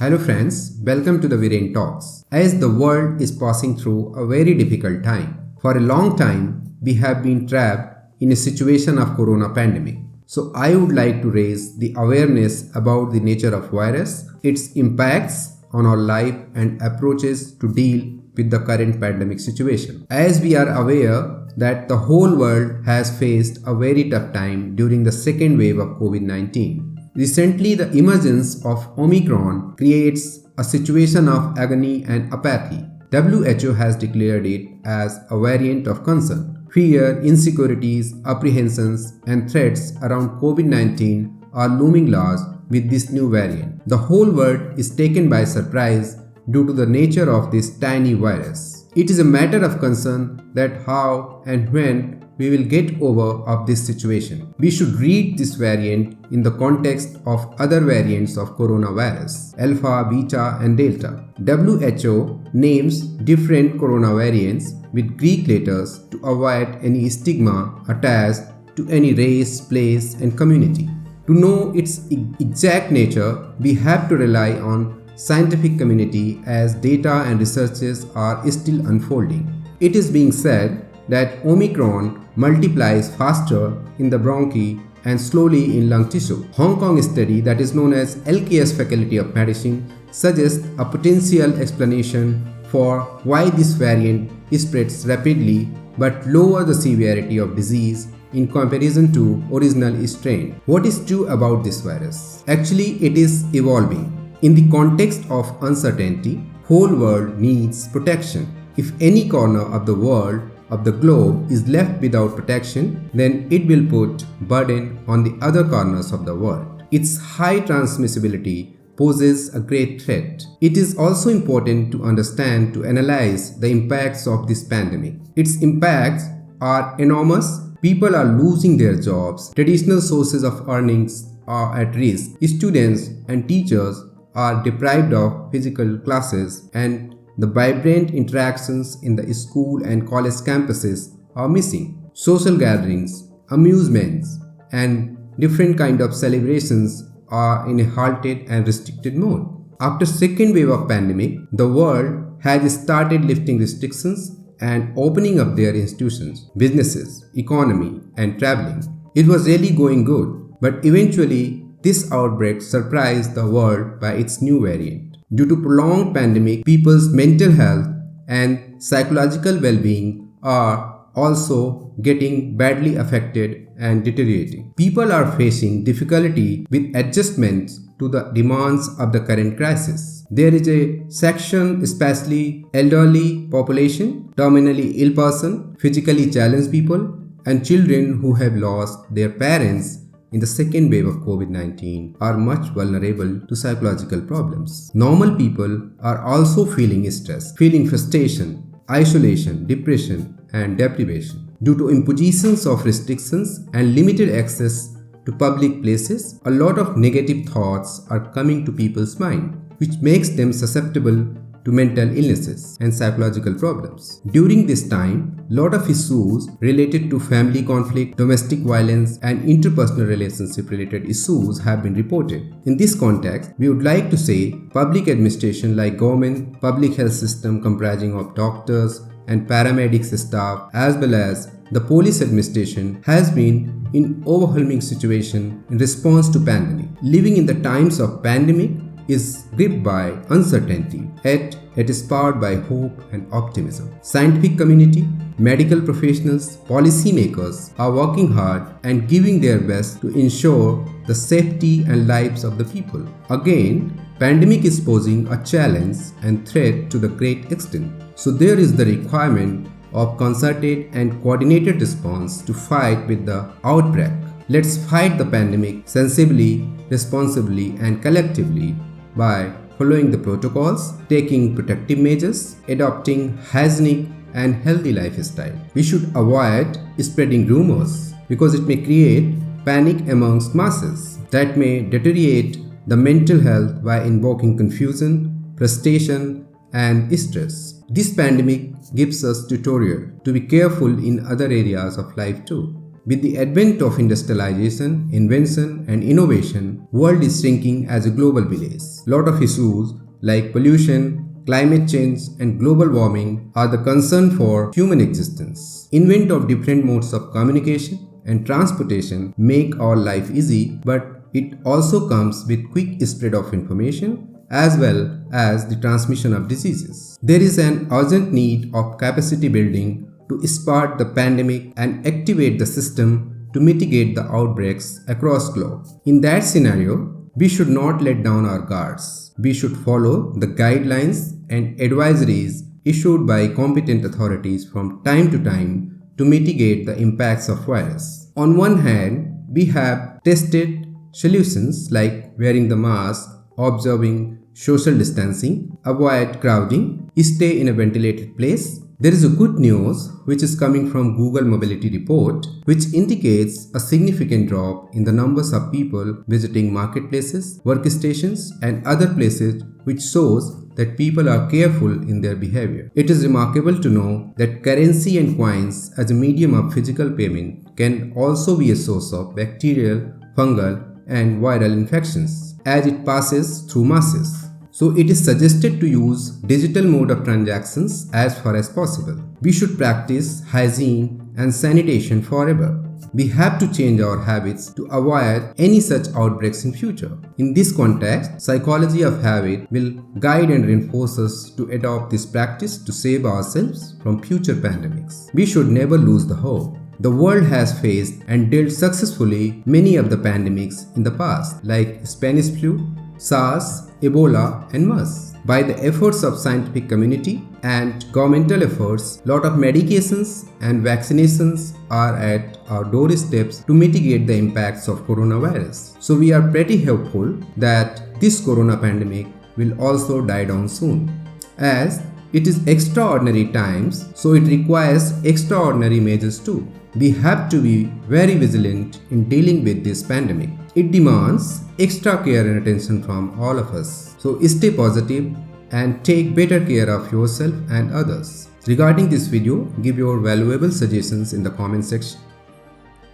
Hello friends, welcome to the Viren Talks. As the world is passing through a very difficult time, for a long time we have been trapped in a situation of corona pandemic. So I would like to raise the awareness about the nature of virus, its impacts on our life and approaches to deal with the current pandemic situation. As we are aware that the whole world has faced a very tough time during the second wave of COVID-19. Recently, the emergence of Omicron creates a situation of agony and apathy. WHO has declared it as a variant of concern. Fear, insecurities, apprehensions, and threats around COVID-19 are looming large with this new variant. The whole world is taken by surprise due to the nature of this tiny virus. It is a matter of concern that how and when we will get over of this situation. We should read this variant in the context of other variants of coronavirus, Alpha, Beta and Delta. WHO names different corona variants with Greek letters to avoid any stigma attached to any race, place and community. To know its exact nature, we have to rely on scientific community as data and researches are still unfolding. It is being said that Omicron multiplies faster in the bronchi and slowly in lung tissue. Hong Kong study that is known as LKS Faculty of Medicine suggests a potential explanation for why this variant spreads rapidly but lower the severity of disease in comparison to original strain. What is true about this virus? Actually, it is evolving. In the context of uncertainty, whole world needs protection. If any corner of the world of the globe is left without protection, then it will put burden on the other corners of the world. Its high transmissibility poses a great threat. It is also important to understand to analyze the impacts of this pandemic. Its impacts are enormous. People are losing their jobs. Traditional sources of earnings are at risk. Students and teachers are deprived of physical classes, and the vibrant interactions in the school and college campuses are missing. Social gatherings, amusements, and different kind of celebrations are in a halted and restricted mode. After second wave of pandemic, the world has started lifting restrictions and opening up their institutions, businesses, economy, and traveling. It was really going good, but eventually this outbreak surprised the world by its new variant. Due to prolonged pandemic, people's mental health and psychological well-being are also getting badly affected and deteriorating. People are facing difficulty with adjustments to the demands of the current crisis. There is a section, especially elderly population, terminally ill person, physically challenged people, and children who have lost their parents in the second wave of COVID-19 are much vulnerable to psychological problems. Normal people are also feeling stress, feeling frustration, isolation, depression, and deprivation. Due to impositions of restrictions and limited access to public places, a lot of negative thoughts are coming to people's mind, which makes them susceptible to mental illnesses and psychological problems. During this time, a lot of issues related to family conflict, domestic violence, and interpersonal relationship related issues have been reported. In this context, we would like to say public administration like government, public health system comprising of doctors and paramedics staff, as well as the police administration has been in overwhelming situation in response to pandemic. Living in the times of pandemic is gripped by uncertainty, yet it is powered by hope and optimism. Scientific community, medical professionals, policymakers are working hard and giving their best to ensure the safety and lives of the people. Again, pandemic is posing a challenge and threat to the great extent. So there is the requirement of concerted and coordinated response to fight with the outbreak. Let's fight the pandemic sensibly, responsibly, and collectively by following the protocols, taking protective measures, adopting hygienic and healthy lifestyle. We should avoid spreading rumors because it may create panic amongst masses that may deteriorate the mental health by invoking confusion, frustration, and stress. This pandemic gives us tutorial to be careful in other areas of life too. With the advent of industrialization, invention and innovation, world is shrinking as a global village. Lot of issues like pollution, climate change and global warming are the concern for human existence. Invent of different modes of communication and transportation make our life easy, but it also comes with quick spread of information as well as the transmission of diseases. There is an urgent need of capacity building to start the pandemic and activate the system to mitigate the outbreaks across globe. In that scenario, we should not let down our guards. We should follow the guidelines and advisories issued by competent authorities from time to time to mitigate the impacts of virus. On one hand, we have tested solutions like wearing the mask, observing social distancing, avoid crowding, stay in a ventilated place. There is a good news which is coming from Google Mobility Report, which indicates a significant drop in the numbers of people visiting marketplaces, workstations and other places, which shows that people are careful in their behavior. It is remarkable to know that currency and coins as a medium of physical payment can also be a source of bacterial, fungal and viral infections as it passes through masses. So it is suggested to use digital mode of transactions as far as possible. We should practice hygiene and sanitation forever. We have to change our habits to avoid any such outbreaks in future. In this context, psychology of habit will guide and reinforce us to adopt this practice to save ourselves from future pandemics. We should never lose the hope. The world has faced and dealt successfully many of the pandemics in the past, like Spanish flu, SARS, Ebola and MERS. By the efforts of scientific community and governmental efforts, lot of medications and vaccinations are at our doorsteps to mitigate the impacts of coronavirus. So we are pretty hopeful that this corona pandemic will also die down soon. As it is extraordinary times, so it requires extraordinary measures too. We have to be very vigilant in dealing with this pandemic. It demands extra care and attention from all of us. So stay positive and take better care of yourself and others. Regarding this video, give your valuable suggestions in the comment section.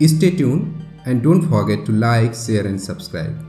Stay tuned and don't forget to like, share and subscribe.